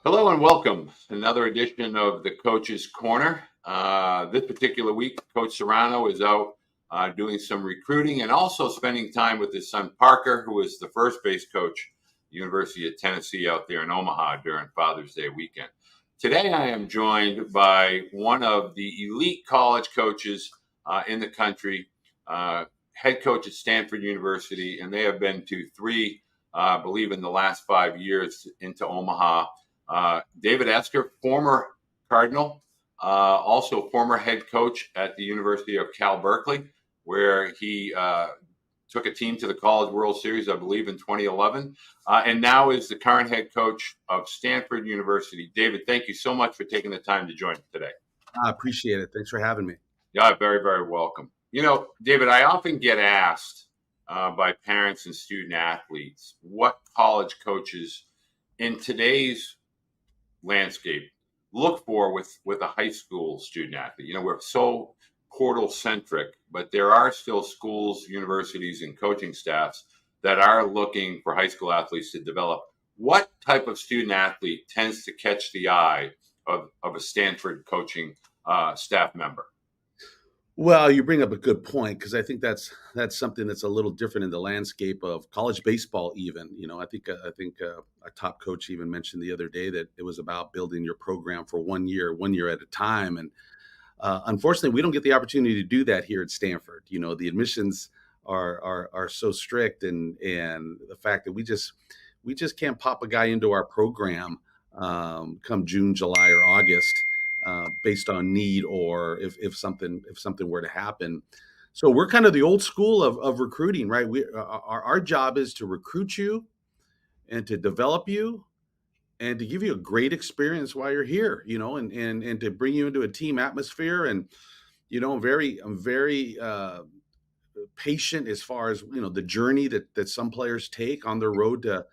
Hello and welcome. Another edition of the Coach's Corner. This particular week, Coach Serrano is out doing some recruiting and also spending time with his son Parker, who is the first base coach, University of Tennessee, out there in Omaha during Father's Day weekend. Today, I am joined by one of the elite college coaches in the country, head coach at Stanford University, and they have been to three, I believe, in the last 5 years into Omaha. David Esker, former Cardinal, also former head coach at the University of Cal Berkeley, where he took a team to the College World Series, I believe, in 2011, and now is the current head coach of Stanford University. David, thank you so much for taking the time to join us today. I appreciate it. Thanks for having me. Yeah, very, very welcome. You know, David, I often get asked by parents and student athletes what college coaches in today's landscape look for with a high school student athlete. You know, we're so portal centric, but there are still schools, universities, and coaching staffs that are looking for high school athletes to develop. What type of student athlete tends to catch the eye of a Stanford coaching staff member? Well, you bring up a good point because I think that's something that's a little different in the landscape of college baseball. Even I think a top coach even mentioned the other day that it was about building your program for 1 year at a time. And unfortunately, we don't get the opportunity to do that here at Stanford. You know, the admissions are so strict, and the fact that we just can't pop a guy into our program come June, July, or August based on need or if something were to happen. So we're kind of the old school of recruiting, right? Our job is to recruit you and to develop you and to give you a great experience while you're here, and to bring you into a team atmosphere. And I'm very patient as far as the journey that some players take on their road to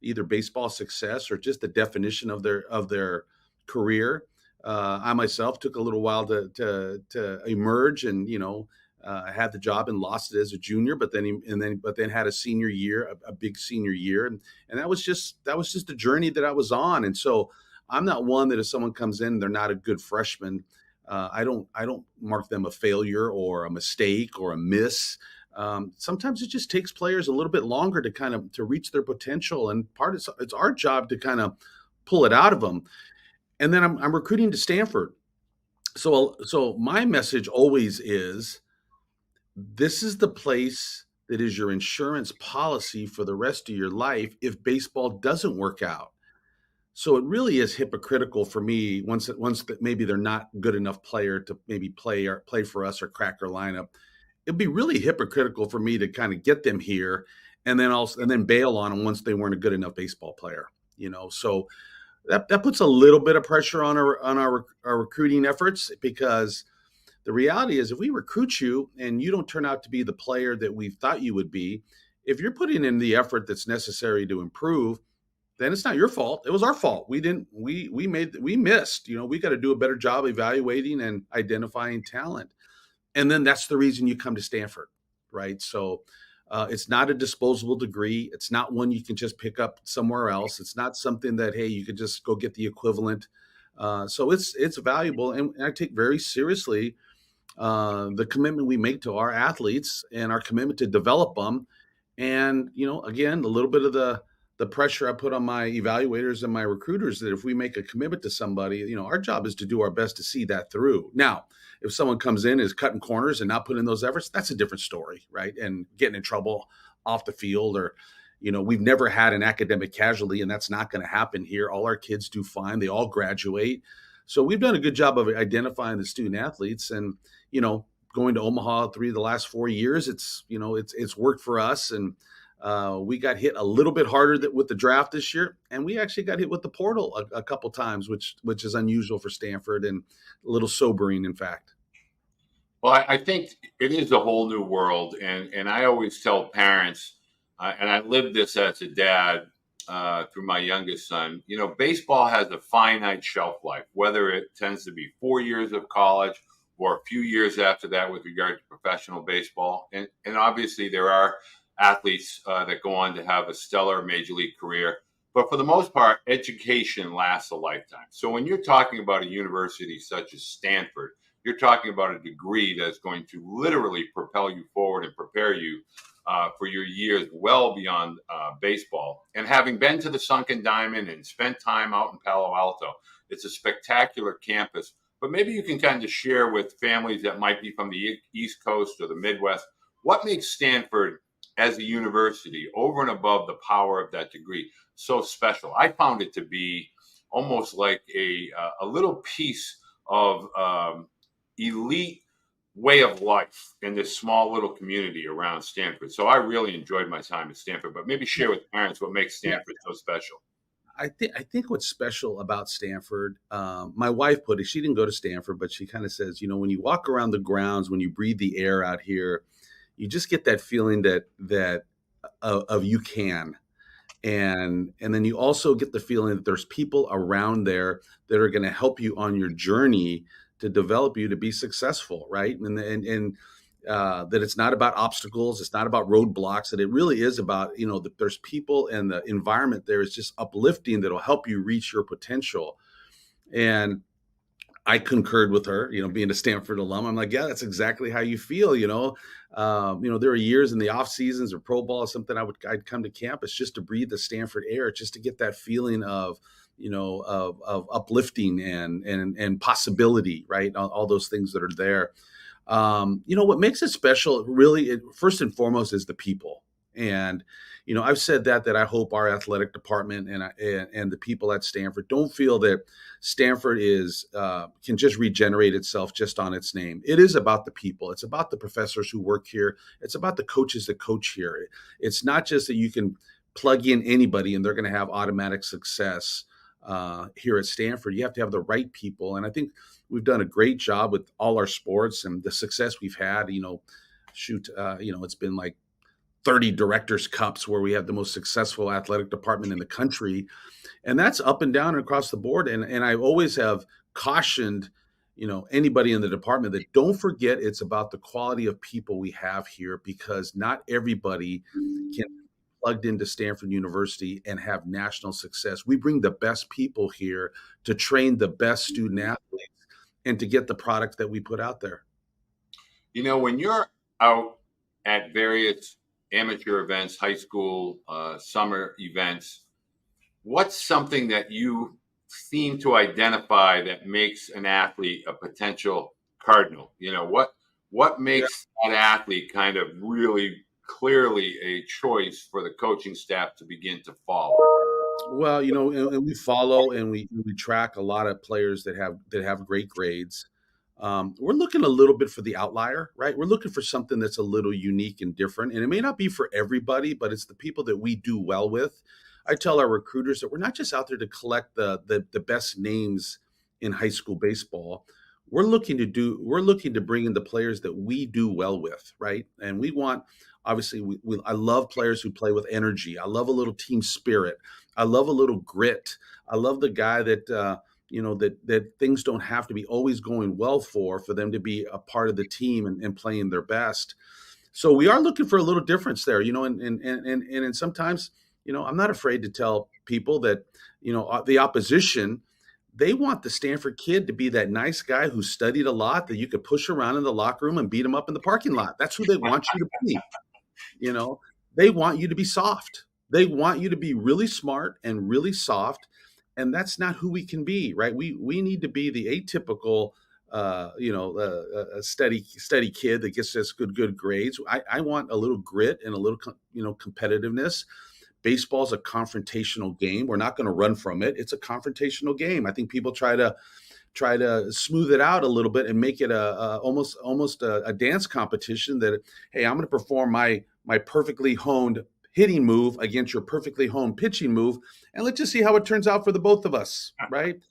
either baseball success or just the definition of their career. I myself took a little while to emerge, and had the job and lost it as a junior, but then had a senior year, a big senior year, and that was just the journey that I was on. And so I'm not one that if someone comes in, they're not a good freshman. I don't mark them a failure or a mistake or a miss. Sometimes it just takes players a little bit longer to kind of to reach their potential, and it's our job to kind of pull it out of them. And then I'm recruiting to Stanford. So my message always is this is the place that is your insurance policy for the rest of your life if baseball doesn't work out. So it really is hypocritical for me once that maybe they're not good enough player to maybe play for us or crack our lineup. It'd be really hypocritical for me to kind of get them here and then bail on them once they weren't a good enough baseball player. So that puts a little bit of pressure on our recruiting efforts, because the reality is if we recruit you and you don't turn out to be the player that we thought you would be, if you're putting in the effort that's necessary to improve, then it's not your fault. It was our fault. We missed. We got to do a better job evaluating and identifying talent. And then that's the reason you come to Stanford, right? So it's not a disposable degree. It's not one you can just pick up somewhere else. It's not something that, hey, you could just go get the equivalent. So it's valuable, and I take very seriously the commitment we make to our athletes and our commitment to develop them. And again, a little bit of the pressure I put on my evaluators and my recruiters, that if we make a commitment to somebody, our job is to do our best to see that through. Now, if someone comes in is cutting corners and not putting in those efforts, that's a different story, right? And getting in trouble off the field, or we've never had an academic casualty, and that's not going to happen here. All our kids do fine. They all graduate. So we've done a good job of identifying the student athletes, and going to Omaha 3 of the last 4 years, it's worked for us. And we got hit a little bit harder with the draft this year, and we actually got hit with the portal a couple times, which is unusual for Stanford and a little sobering, in fact. Well, I think it is a whole new world, and I always tell parents, and I lived this as a dad through my youngest son. Baseball has a finite shelf life, whether it tends to be 4 years of college or a few years after that with regard to professional baseball, and obviously there are athletes that go on to have a stellar major league career. But for the most part, education lasts a lifetime. So when you're talking about a university such as Stanford, you're talking about a degree that's going to literally propel you forward and prepare you for your years well beyond baseball. And having been to the Sunken Diamond and spent time out in Palo Alto, it's a spectacular campus. But maybe you can kind of share with families that might be from the East Coast or the Midwest, what makes Stanford as a university, over and above the power of that degree, so special? I found it to be almost like a little piece of elite way of life in this small little community around Stanford. So I really enjoyed my time at Stanford. But maybe share with parents what makes Yeah. Stanford so special. I think what's special about Stanford, my wife put it, she didn't go to Stanford, but she kind of says, when you walk around the grounds, when you breathe the air out here, you just get that feeling that of you can. And then you also get the feeling that there's people around there that are going to help you on your journey to develop you to be successful, right? And that it's not about obstacles, it's not about roadblocks, that it really is about, that there's people and the environment there is just uplifting that'll help you reach your potential. And I concurred with her, being a Stanford alum. I'm like, yeah, that's exactly how you feel. There are years in the off seasons or pro ball or something. I'd come to campus just to breathe the Stanford air, just to get that feeling of, of uplifting and possibility, right? All those things that are there. What makes it special, really, first and foremost, is the people. And I've said that I hope our athletic department and the people at Stanford don't feel that Stanford can just regenerate itself just on its name. It is about the people. It's about the professors who work here. It's about the coaches that coach here. It's not just that you can plug in anybody and they're going to have automatic success here at Stanford. You have to have the right people, and I think we've done a great job with all our sports and the success we've had. It's been like 30 directors cups where we have the most successful athletic department in the country, and that's up and down and across the board. And I always have cautioned anybody in the department that don't forget it's about the quality of people we have here, because not everybody can plugged into Stanford University and have national success. We bring the best people here to train the best student athletes and to get the product that we put out there. When you're out at various amateur events, high school, summer events, what's something that you seem to identify that makes an athlete a potential Cardinal? What makes that athlete kind of really clearly a choice for the coaching staff to begin to follow? Well, and we follow and we track a lot of players that have great grades. We're looking a little bit for the outlier, right? We're looking for something that's a little unique and different, and it may not be for everybody, but it's the people that we do well with. I tell our recruiters that we're not just out there to collect the best names in high school baseball. We're looking to bring in the players that we do well with, right? And we want, obviously, I love players who play with energy. I love a little team spirit. I love a little grit. I love the guy that that things don't have to be always going well for them to be a part of the team and playing their best. So we are looking for a little difference there, and sometimes, I'm not afraid to tell people that, the opposition, they want the Stanford kid to be that nice guy who studied a lot that you could push around in the locker room and beat him up in the parking lot. That's who they want you to be. They want you to be soft. They want you to be really smart and really soft. And that's not who we can be, right? We need to be the atypical, a steady kid that gets us good grades. I want a little grit and a little, competitiveness. Baseball's a confrontational game. We're not going to run from it. It's a confrontational game. I think people try to smooth it out a little bit and make it almost a dance competition that, hey, I'm going to perform my perfectly honed hitting move against your perfectly honed pitching move, and let's just see how it turns out for the both of us, right?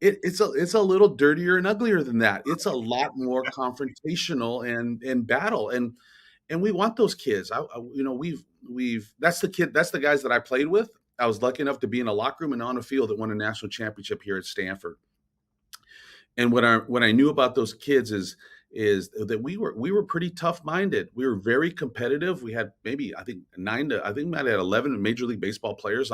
It's a little dirtier and uglier than that. It's a lot more confrontational and battle, and we want those kids. That's the guys that I played with. I was lucky enough to be in a locker room and on a field that won a national championship here at Stanford. And what I knew about those kids is is that we were pretty tough minded. We were very competitive. We had maybe I think we might have had 11 Major League Baseball players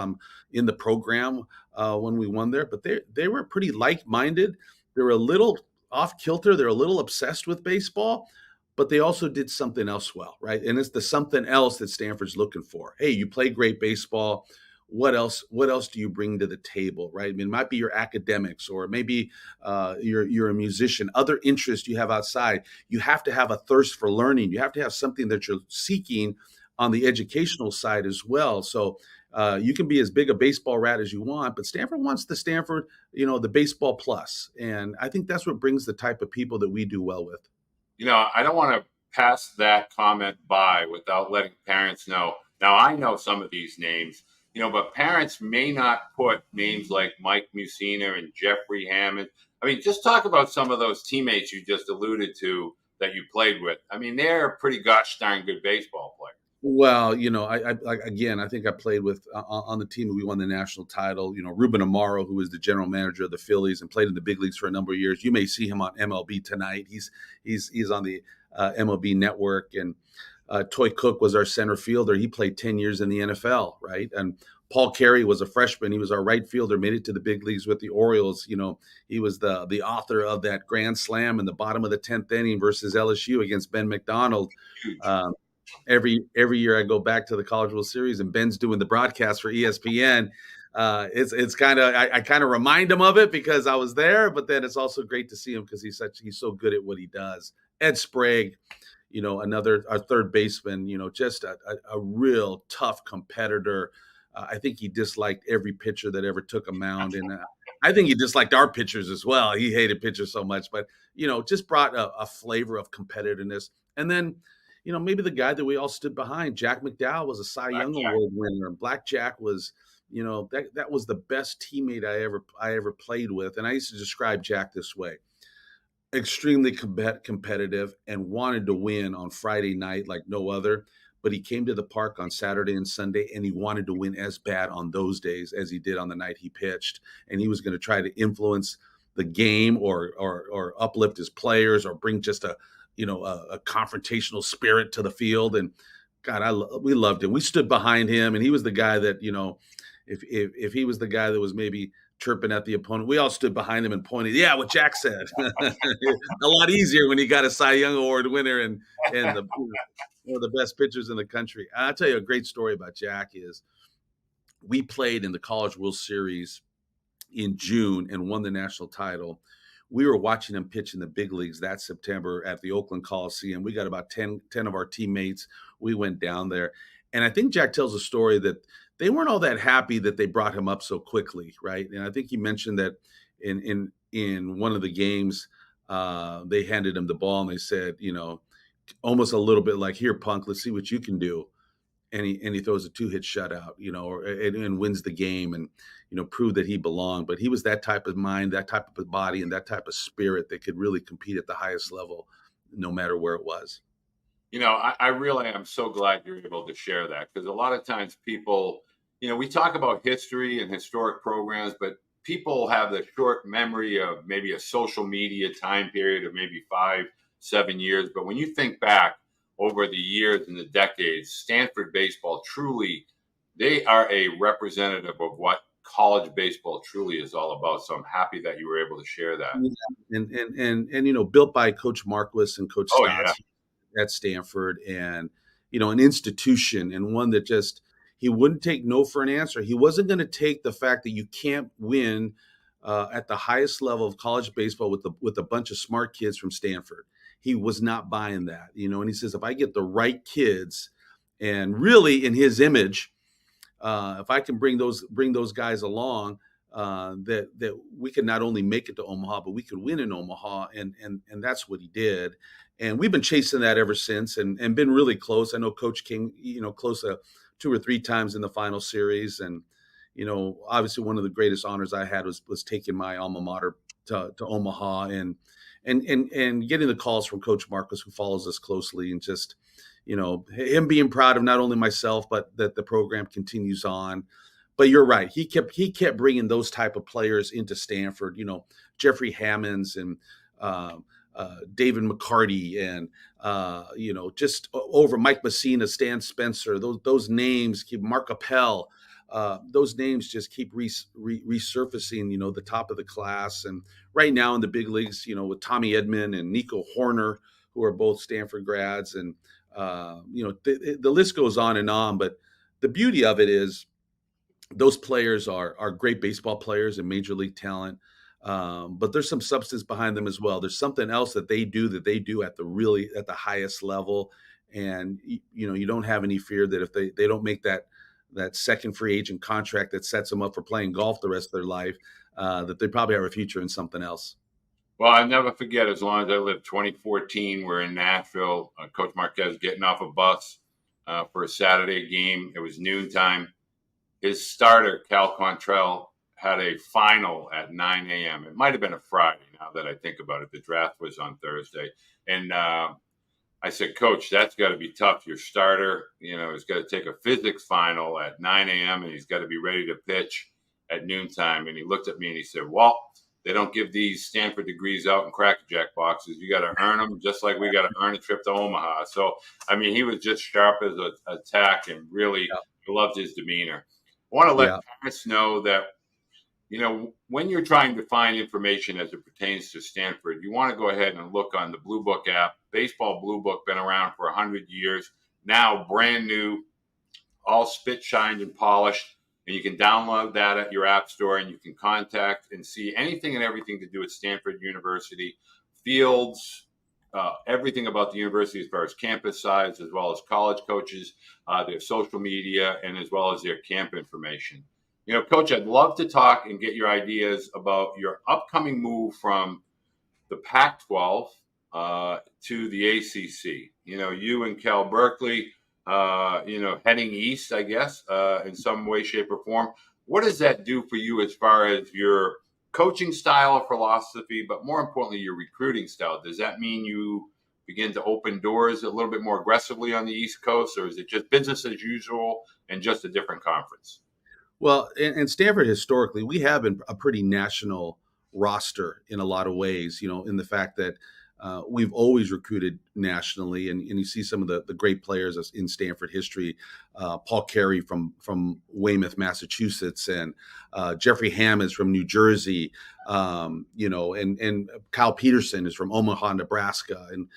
in the program when we won there, but they were pretty like minded. They were a little off kilter. They're a little obsessed with baseball, but they also did something else well, right? And it's the something else that Stanford's looking for. Hey, you play great baseball. What else? What else do you bring to the table, right? I mean, it might be your academics, or maybe you're a musician. Other interests you have outside. You have to have a thirst for learning. You have to have something that you're seeking on the educational side as well. So you can be as big a baseball rat as you want, but Stanford wants the Stanford, the baseball plus, and I think that's what brings the type of people that we do well with. I don't want to pass that comment by without letting parents know. Now, I know some of these names, but parents may not put names like Mike Musina and Jeffrey Hammond. I mean, just talk about some of those teammates you just alluded to that you played with. I mean, they're pretty gosh darn good baseball players. Well, again, I think I played with on the team that we won the national title. Ruben Amaro, who was the general manager of the Phillies and played in the big leagues for a number of years. You may see him on MLB tonight. He's on the MLB network. And Toy Cook was our center fielder. He played 10 years in the NFL, right? And Paul Carey was a freshman. He was our right fielder, made it to the big leagues with the Orioles. He was the author of that grand slam in the bottom of the 10th inning versus LSU against Ben McDonald. Huge. Every year I go back to the College World Series and Ben's doing the broadcast for ESPN. It's kind of I kind of remind him of it because I was there, but then it's also great to see him because he's so good at what he does. Ed Sprague, our third baseman, just a real tough competitor. I think he disliked every pitcher that ever took a mound, and I think he disliked our pitchers as well. He hated pitchers so much, but just brought a flavor of competitiveness. And then maybe the guy that we all stood behind, Jack McDowell, was a Cy Young Award winner, and Black Jack was, that was the best teammate I ever played with. And I used to describe Jack this way: extremely competitive and wanted to win on Friday night like no other. But he came to the park on Saturday and Sunday, and he wanted to win as bad on those days as he did on the night he pitched. And he was going to try to influence the game or uplift his players or bring just a confrontational spirit to the field. And God, we loved him. We stood behind him, and he was the guy that, if he was the guy that was maybe chirping at the opponent, we all stood behind him and pointed. Yeah, what Jack said. A lot easier when he got a Cy Young Award winner and one of the best pitchers in the country. I'll tell you a great story about Jack is we played in the College World Series in June and won the national title. We were watching him pitch in the big leagues that September at the Oakland Coliseum. We got about 10 of our teammates. We went down there. And I think Jack tells a story that they weren't all that happy that they brought him up so quickly, right? And I think he mentioned that in one of the games, they handed him the ball and they said, almost a little bit like, "Here, punk, let's see what you can do." And he throws a 2-hit shutout, and wins the game and, prove that he belonged. But he was that type of mind, that type of body, and that type of spirit that could really compete at the highest level, no matter where it was. I really am so glad you're able to share that, because a lot of times people, we talk about history and historic programs, but people have the short memory of maybe a social media time period of maybe 5-7 years. But when you think back over the years and the decades, Stanford baseball truly, they are a representative of what college baseball truly is all about. So I'm happy that you were able to share that. And built by Coach Marquis and Coach Stotts at Stanford, and an institution, and one that just, he wouldn't take no for an answer. He wasn't going to take the fact that you can't win at the highest level of college baseball with a bunch of smart kids from Stanford. He was not buying that, and he says, if I get the right kids, and really in his image, if I can bring those guys along, that we could not only make it to Omaha, but we could win in Omaha, and that's what he did. And we've been chasing that ever since, and been really close. I know Coach King, close 2 or 3 times in the final series, and obviously one of the greatest honors I had was taking my alma mater to Omaha, and getting the calls from Coach Marcus, who follows us closely, and just him being proud of not only myself, but that the program continues on. But you're right, he kept bringing those type of players into Stanford. Jeffrey Hammonds and David McCarty, and just over Mike Messina, Stan Spencer. Those names keep Mark Appel. Those names just keep resurfacing. The top of the class, and right now in the big leagues, with Tommy Edman and Nico Horner, who are both Stanford grads, and the list goes on and on. But the beauty of it is those players are great baseball players and major league talent. But there's some substance behind them as well. There's something else that they do at the highest level. And you don't have any fear that if they don't make that second free agent contract that sets them up for playing golf the rest of their life, that they probably have a future in something else. Well, I never forget, as long as I live, 2014, we're in Nashville. Coach Marquez getting off a bus for a Saturday game. It was noontime. His starter, Cal Quantrell, had a final at 9 a.m. It might have been a Friday, now that I think about it. The draft was on Thursday. And I said, Coach, that's got to be tough. Your starter, has got to take a physics final at 9 a.m. and he's got to be ready to pitch at noontime. And he looked at me and he said, well, they don't give these Stanford degrees out in Cracker-Jack boxes. You got to earn them, just like we got to earn a trip to Omaha. So, he was just sharp as a tack and really loved his demeanor. I want to let parents know that, when you're trying to find information as it pertains to Stanford, you want to go ahead and look on the Blue Book app. Baseball Blue Book, been around for 100 years. Now brand new, all spit shined and polished. And you can download that at your app store, and you can contact and see anything and everything to do with Stanford University, fields, everything about the university as far as campus size, as well as college coaches, their social media, and as well as their camp information. Coach, I'd love to talk and get your ideas about your upcoming move from the Pac-12 to the ACC. You and Cal Berkeley, heading east, I guess, in some way, shape, or form. What does that do for you as far as your coaching style or philosophy, but more importantly, your recruiting style? Does that mean you begin to open doors a little bit more aggressively on the East Coast, or is it just business as usual and just a different conference? Well, and Stanford historically, we have been a pretty national roster in a lot of ways, in the fact that we've always recruited nationally, and you see some of the great players in Stanford history. Paul Carey from Weymouth, Massachusetts, and Jeffrey Hamm is from New Jersey, and Kyle Peterson is from Omaha, Nebraska, and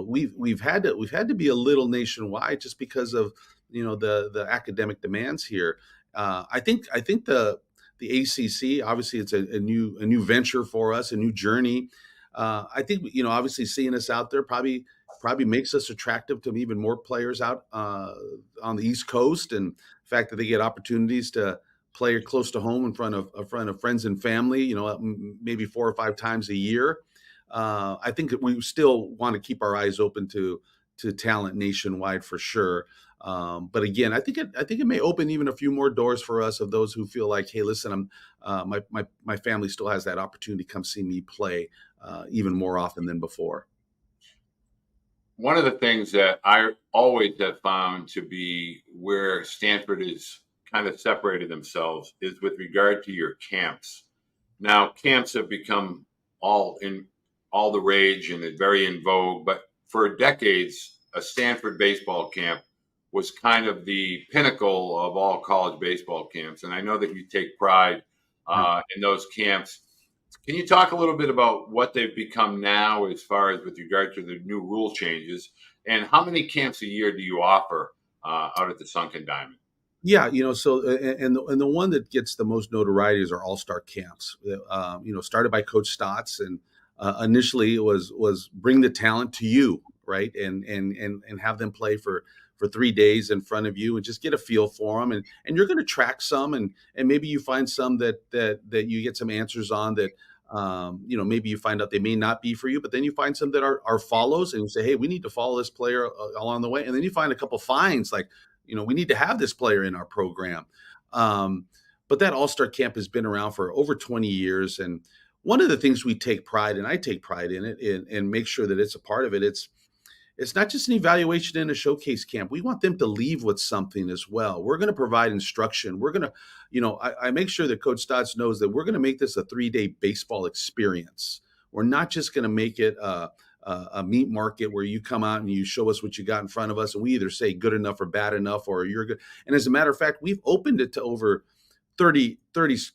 we've had to be a little nationwide just because of the academic demands here. I think the ACC, obviously, it's a new venture for us, a new journey. I think obviously seeing us out there probably makes us attractive to even more players out on the East Coast, and the fact that they get opportunities to play close to home in front of friends and family, maybe 4 or 5 times a year. I think that we still want to keep our eyes open to talent nationwide for sure. But again, I think it may open even a few more doors for us of those who feel like, hey, listen, my family still has that opportunity to come see me play even more often than before. One of the things that I always have found to be where Stanford is kind of separated themselves is with regard to your camps. Now, camps have become all the rage and it's very in vogue, but for decades, a Stanford baseball camp was kind of the pinnacle of all college baseball camps. And I know that you take pride in those camps. Can you talk a little bit about what they've become now as far as with regard to the new rule changes, and how many camps a year do you offer out at the Sunken Diamond? Yeah, so and the one that gets the most notoriety is our all-star camps. Started by Coach Stotts, and initially it was bring the talent to you, right, and have them play for 3 days in front of you and just get a feel for them, and you're going to track some, and maybe you find some that you get some answers on that. Maybe you find out they may not be for you, but then you find some that are follows, and you say, hey, we need to follow this player along the way, and then you find a couple finds like, we need to have this player in our program. But that all-star camp has been around for over 20 years, and one of the things we take pride, and I take pride in it, and make sure that it's a part of it. It's not just an evaluation and a showcase camp. We want them to leave with something as well. We're going to provide instruction. We're going to, I make sure that Coach Stotts knows that we're going to make this a 3-day baseball experience. We're not just going to make it a meat market where you come out and you show us what you got in front of us, and we either say good enough or bad enough, or you're good. And as a matter of fact, we've opened it to over 30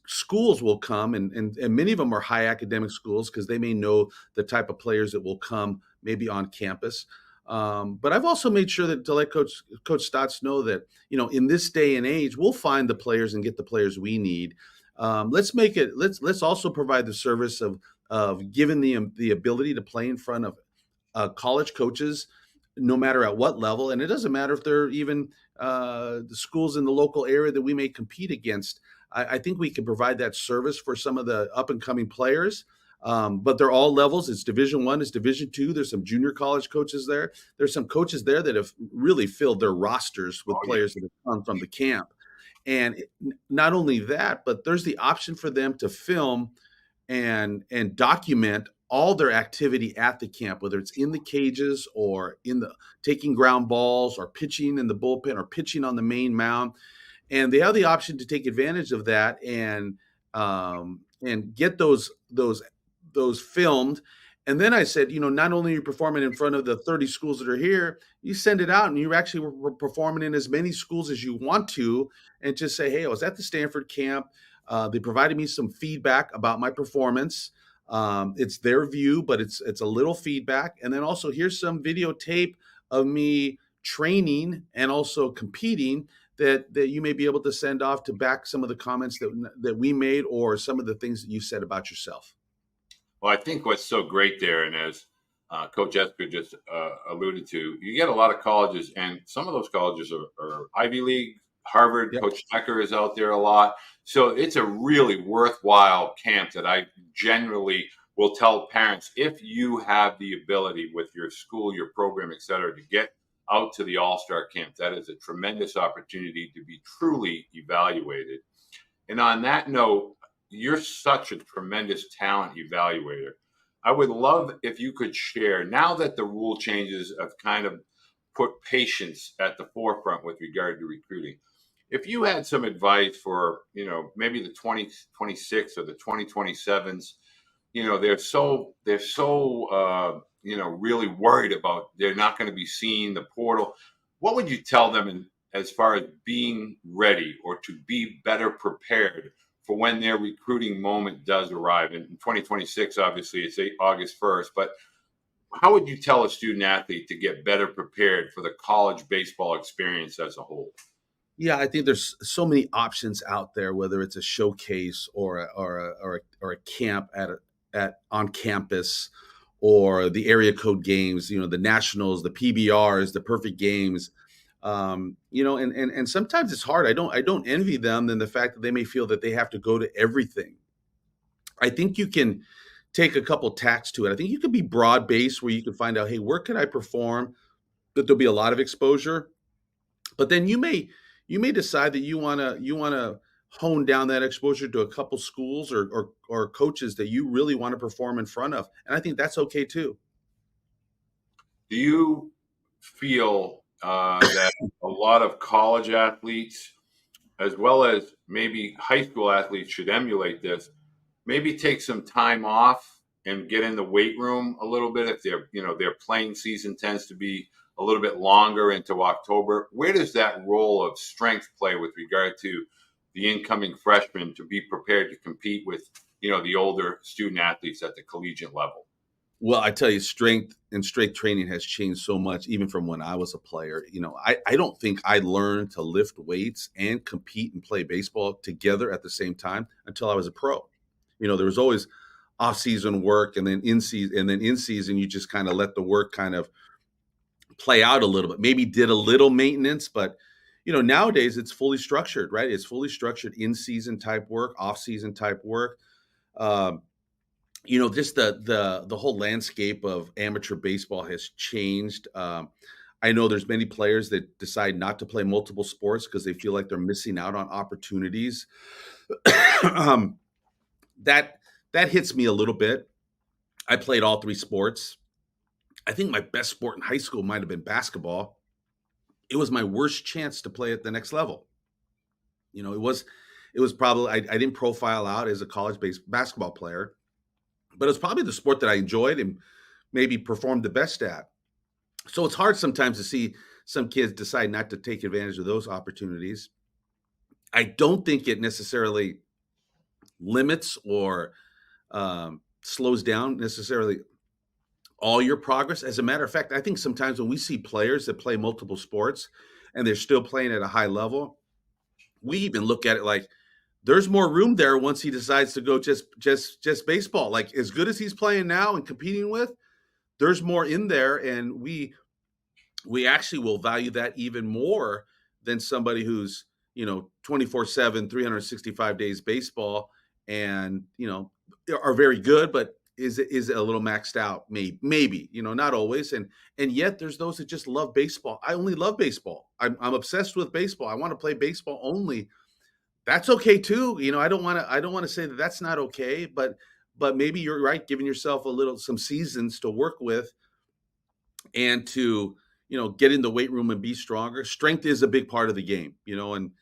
schools will come, and many of them are high academic schools because they may know the type of players that will come maybe on campus. But I've also made sure that to let Coach Stotts know that, in this day and age, we'll find the players and get the players we need. Let's also provide the service of giving the ability to play in front of college coaches, no matter at what level. And it doesn't matter if they're even the schools in the local area that we may compete against. I think we can provide that service for some of the up and coming players. But they're all levels. It's Division I, it's Division II. There's some junior college coaches there. There's some coaches there that have really filled their rosters with players that have come from the camp. And not only that, but there's the option for them to film and document all their activity at the camp, whether it's in the cages or in the taking ground balls or pitching in the bullpen or pitching on the main mound. And they have the option to take advantage of that and get those filmed. And then I said, not only are you performing in front of the 30 schools that are here, you send it out and you're actually performing in as many schools as you want to, and just say, hey, I was at the Stanford camp. They provided me some feedback about my performance. It's their view, but it's a little feedback. And then also here's some videotape of me training and also competing that you may be able to send off to back some of the comments that we made or some of the things that you said about yourself. Well, I think what's so great there, and as Coach Esper just alluded to, you get a lot of colleges, and some of those colleges are Ivy League. Harvard, yep. Coach Decker is out there a lot. So it's a really worthwhile camp that I generally will tell parents, if you have the ability with your school, your program, et cetera, to get out to the All-Star camp, that is a tremendous opportunity to be truly evaluated. And on that note, you're such a tremendous talent evaluator. I would love if you could share, now that the rule changes have kind of put patience at the forefront with regard to recruiting, if you had some advice for, maybe the 2026 or the 2027s, they're so really worried about they're not going to be seeing the portal. What would you tell them as far as being ready or to be better prepared for when their recruiting moment does arrive? In 2026, obviously, it's August 1st, but how would you tell a student athlete to get better prepared for the college baseball experience as a whole? Yeah, I think there's so many options out there, whether it's a showcase or a camp at on campus, or the area code games, the nationals, the PBRs, the perfect games. And sometimes it's hard. I don't envy them in the fact that they may feel that they have to go to everything. I think you can take a couple tacks to it. I think you could be broad based, where you can find out, hey, where can I perform that there'll be a lot of exposure? But then you may decide that you wanna hone down that exposure to a couple schools or coaches that you really want to perform in front of, and I think that's okay too. Do you feel that a lot of college athletes, as well as maybe high school athletes, should emulate this? Maybe take some time off and get in the weight room a little bit if their playing season tends to be a little bit longer into October. Where does that role of strength play with regard to the incoming freshmen to be prepared to compete with, the older student athletes at the collegiate level? Well, I tell you, strength training has changed so much, even from when I was a player. I don't think I learned to lift weights and compete and play baseball together at the same time until I was a pro. There was always off-season work, and then in season, you just kind of let the work kind of play out a little bit. Maybe did a little maintenance, but nowadays it's fully structured, right? It's fully structured in-season type work, off-season type work. Just the whole landscape of amateur baseball has changed. I know there's many players that decide not to play multiple sports because they feel like they're missing out on opportunities. That hits me a little bit. I played all three sports. I think my best sport in high school might have been basketball. It was my worst chance to play at the next level. It was probably, I didn't profile out as a college-based basketball player, but it was probably the sport that I enjoyed and maybe performed the best at. So it's hard sometimes to see some kids decide not to take advantage of those opportunities. I don't think it necessarily limits or slows down necessarily all your progress. As a matter of fact, I think sometimes when we see players that play multiple sports and they're still playing at a high level, we even look at it like there's more room there once he decides to go just baseball. Like as good as he's playing now and competing with, there's more in there, and we actually will value that even more than somebody who's 24/7 365 days baseball and are very good, but is a little maxed out, maybe not always. And yet there's those that just love baseball. I only love baseball. I'm obsessed with baseball. I want to play baseball only. That's okay too. I don't want to say that that's not okay, but maybe you're right, giving yourself some seasons to work with and to get in the weight room and be stronger. Strength is a big part of the game, and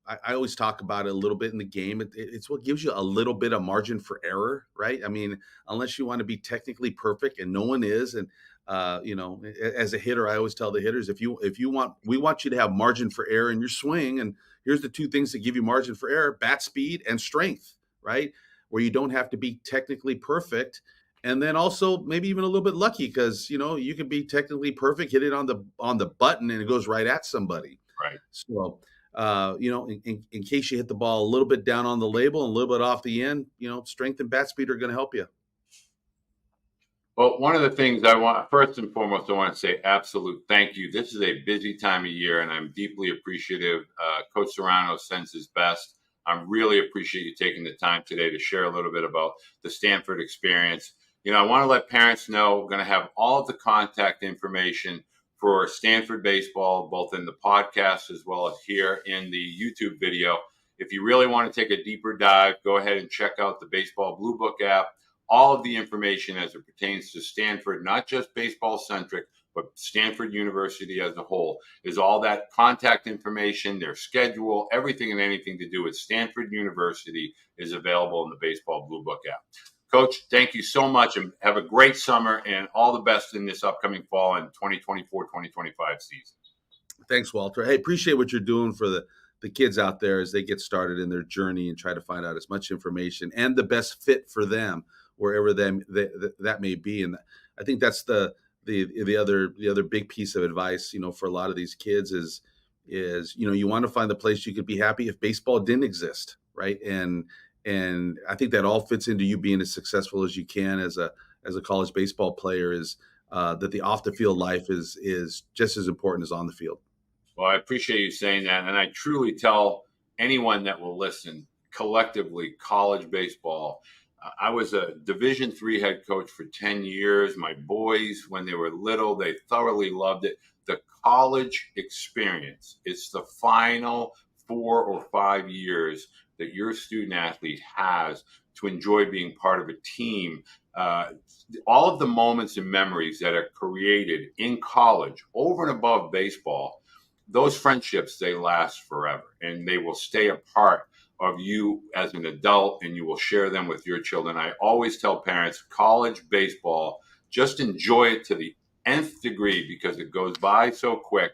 I always talk about it a little bit in the game. It's what gives you a little bit of margin for error, right? I mean, unless you want to be technically perfect, and no one is. And as a hitter, I always tell the hitters, we want you to have margin for error in your swing. And here's the two things that give you margin for error: bat speed and strength, right? Where you don't have to be technically perfect. And then also maybe even a little bit lucky, because you could be technically perfect, hit it on the button, and it goes right at somebody. Right. So in case you hit the ball a little bit down on the label and a little bit off the end, strength and bat speed are going to help you. Well, one of the things first and foremost, I want to say absolute thank you. This is a busy time of year, and I'm deeply appreciative. Coach Serrano sends his best. I really appreciate you taking the time today to share a little bit about the Stanford experience. I want to let parents know we're going to have all of the contact information for Stanford baseball, both in the podcast as well as here in the YouTube video. If you really want to take a deeper dive, go ahead and check out the Baseball Blue Book app. All of the information as it pertains to Stanford, not just baseball centric, but Stanford University as a whole, is all that contact information, their schedule, everything and anything to do with Stanford University is available in the Baseball Blue Book app. Coach, thank you so much, and have a great summer and all the best in this upcoming fall and 2024-2025 season. Thanks, Walter. Hey, appreciate what you're doing for the kids out there as they get started in their journey and try to find out as much information and the best fit for them wherever that may be. And I think that's the other big piece of advice, for a lot of these kids is you want to find the place you could be happy if baseball didn't exist, right? And I think that all fits into you being as successful as you can as a college baseball player, is that the off the field life is just as important as on the field. Well, I appreciate you saying that. And I truly tell anyone that will listen, collectively, college baseball. I was a Division III head coach for 10 years. My boys, when they were little, they thoroughly loved it. The college experience, it's the final 4 or 5 years that your student athlete has to enjoy being part of a team. All of the moments and memories that are created in college over and above baseball, those friendships, they last forever, and they will stay a part of you as an adult, and you will share them with your children. I always tell parents, college baseball, just enjoy it to the nth degree because it goes by so quick.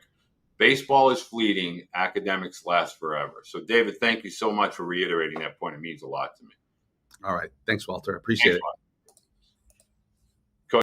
Baseball is fleeting. Academics last forever. So, David, thank you so much for reiterating that point. It means a lot to me. All right. Thanks, Walter. I appreciate it.